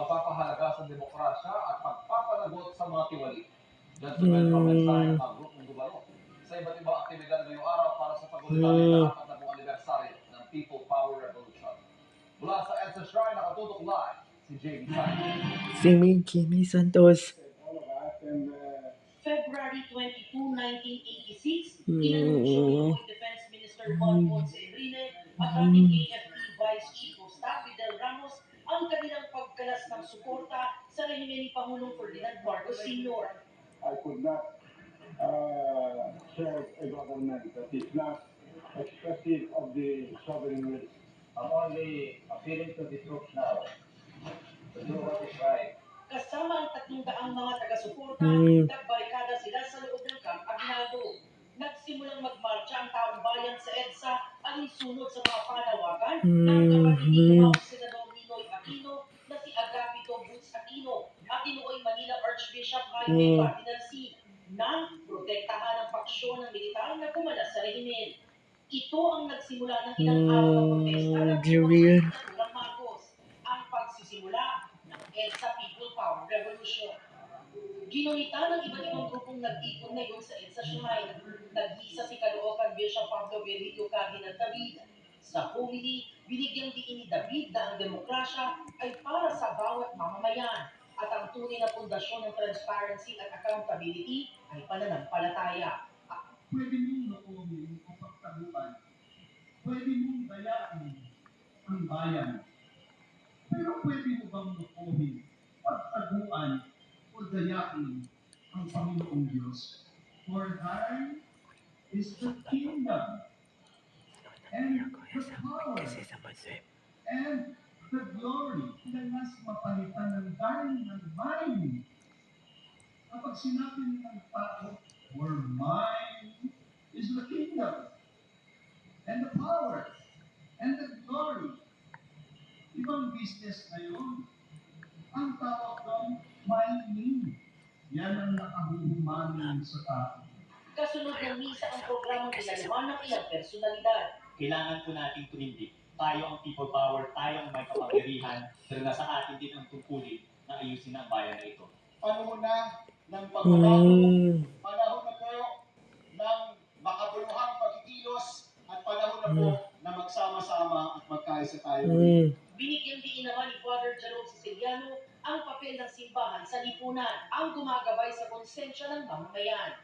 pagpapahalaga sa demokrasya at pagpapalagot sa mga tiwali. Diyan sumento ang mensahe ng mga grupong gumano sa iba't ibang aktibidad ngayong araw para sa pagulitali ng 40 anibersaryo ng People Power Revolution. Mula sa EDSA Shrine, nakatutok live si JB Santos. Jimmy Santos. February 22, 1986, inanunsyo ni Defense Minister Juan Ponce Enrile at ating AFP Vice Chief of Staff Fidel Ramos ang kanilang pagkalas ng suporta sa rehimen ni Pangulong Ferdinand Marcos Sr. I could not serve a government that is not expressive of the sovereign will. I'm only appealing to the troops now to do what is right. Kasama ang 300 mga taga-suporta, nagbarikada sila sa loob ng Camp Aguinaldo. Nagsimulang magmarcha ang taong bayan sa EDSA alinsunod sa mga panawagan ng kapatid ni House Senador Ninoy Aquino na si Agapito Boots Aquino at Iloilo Manila Archbishop Jaime Cardinal C. na protektahan ang paksyon ng militar na kumalas sa rehimen. Ito ang nagsimula ng ilang araw na protesta ng Pangulong Marcos, ang pagsisimula ng EDSA People Power Revolution. Ginunita ng iba't ibang grupong nag-ipon ngayon sa EDSA Shrine. Nag-isa si Caloocan Bishop Pablo Berrillo Cardinal David. Sa homily, binigyang diin ni David na ang demokrasya ay para sa bawat mamamayan at ang tunay na pundasyon ng transparency at accountability ay pananampalataya. Pwede mong nakuhin o pagtaguan. Pwede mong dayain ang bayan. Pero pwede mo bang nakuhin, pagtaguan o dayain ang Panginoong Diyos? For thine is the kingdom and the power and the glory. Kailangan mapalitan ng thine ng mine. Kapag sinabi ng tao, for mine is the kingdom and the power and the glory. Ibang business na yun. Ang tawag doon, mining. Yan ang nakahuhumanin sa tao. Kasunod ng misa ang programang kinalaman ng ilang personalidad. Kailangan po nating tumindig. Tayo ang people power, tayo ang may kapangyarihan, pero nasa atin din ang tungkulin na ayusin ang bayan na ito. Panahon na ng pagbabago, panahon na po ng makabuluhang pagkikilos, at panahon na po na magsama-sama at magkaisa tayo. Binigyang diin naman ni Father Jerome Siciliano ang papel ng simbahan sa lipunan, ang gumagabay sa konsensya ng mamamayan.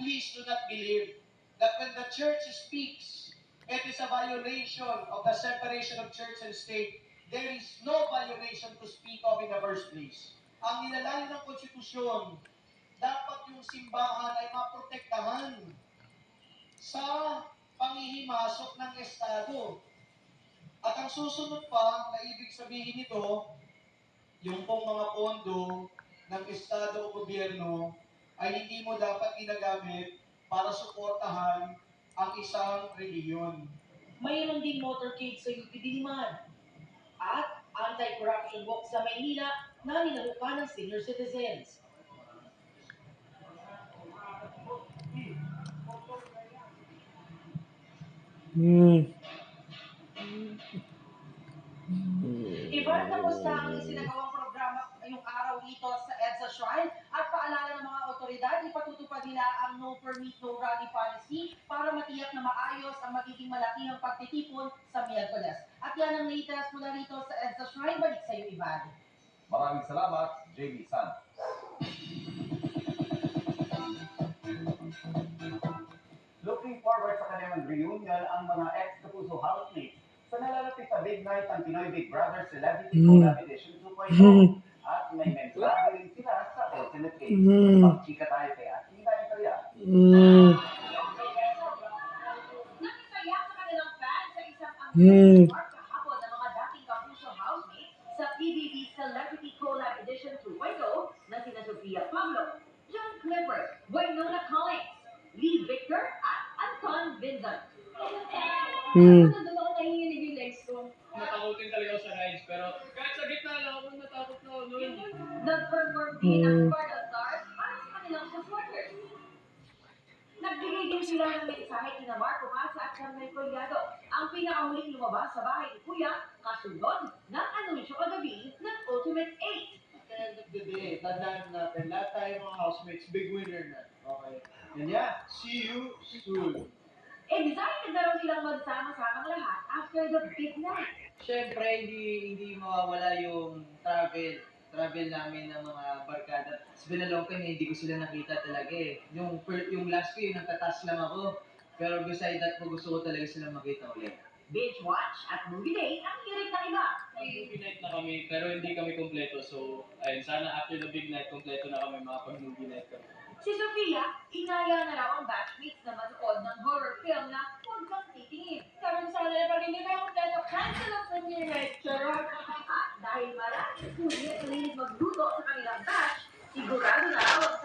Please do not believe that when the church speaks, it is a violation of the separation of church and state. There is no violation to speak of in the first place. Ang nilalayo ng konstitusyon, dapat yung simbahan ay maprotektahan sa panghihimasok ng Estado. At ang susunod pa na ibig sabihin nito, yung pong mga pondo ng Estado o gobyerno ay hindi mo dapat ginagamit para suportahan ang isang reliyon. Mayroon ding motorcade sa UP Diliman at anti-corruption walk sa Maynila na nilahukan ng senior citizens. Ibarat na musta ang isinagawang programa ngayong araw dito sa EDSA Shrine at paalala ng mga otoridad, ipatutupad nila ang no permit, no rally policy para matiyak na maayos ang magiging malakihang pagtitipon sa Miyerkules. At yan ang latest mula rito sa EDSA Shrine. Balik sa iyo, Ivan. Maraming salamat, JB Santos. Looking forward sa kanilang reunion ang mga ex-Kapuso housemates sa nalalapit sa Big Night ng Pinoy Big Brother Celebrity Collab Edition 2.0. At may mensahe rin sila sa Ultimate Game. Pag-chika tayo kay Atina Italia. Nakisaya sa kanilang fans sa isang ang kahapon ng mga dating Kapuso housemates sa PBB Celebrity Collab Edition 2.0 na sina Sofia Pablo, John Clifford, Waynona Collins, Lee Victor at Anton Vincent. Nandun ako nanginginig yung legs ko. Natakutin talaga ako sa rides, pero kahit sa gitna lang ako, natakot na ako noon. Nag-perform din ang Sparta Stars para sa kanilang supporters. Nagbigay din sila ng mensahe kina Marco Masa at Carmen Collado, ang pinakahuling lumabas sa bahay ni Kuya kasunod ng anunsyo kagabi ng Ultimate ultimate 8. At the end of the day, tandaan natin, lahat tayo mga housemates, big winner na. Okay? And yeah, see you soon. Excited na raw silang magsama-samang lahat after the big night. Siyempre, hindi mawawala yung travel namin ng mga barkada. It's been a long time, hindi ko sila nakita talaga eh. Yung last ko, yung nagtatas lang ako. Pero beside that po, gusto ko talaga silang makita ulit. Binge watch at movie date ang hirit ng iba. Mag-movie night na kami, pero hindi kami kompleto. So, ayun, sana after the big night, kompleto na kami makapag-movie night kami. Si Sofia, inaya na raw ang batchmates na manood ng horror film na huwag kang titingin. Sabi ko sa kanila, pag hindi kayo kompleto, cancel ang premiere night. Charot. At dahil maraming sulit na linis magluto sa kanilang batch, sigurado na raw ang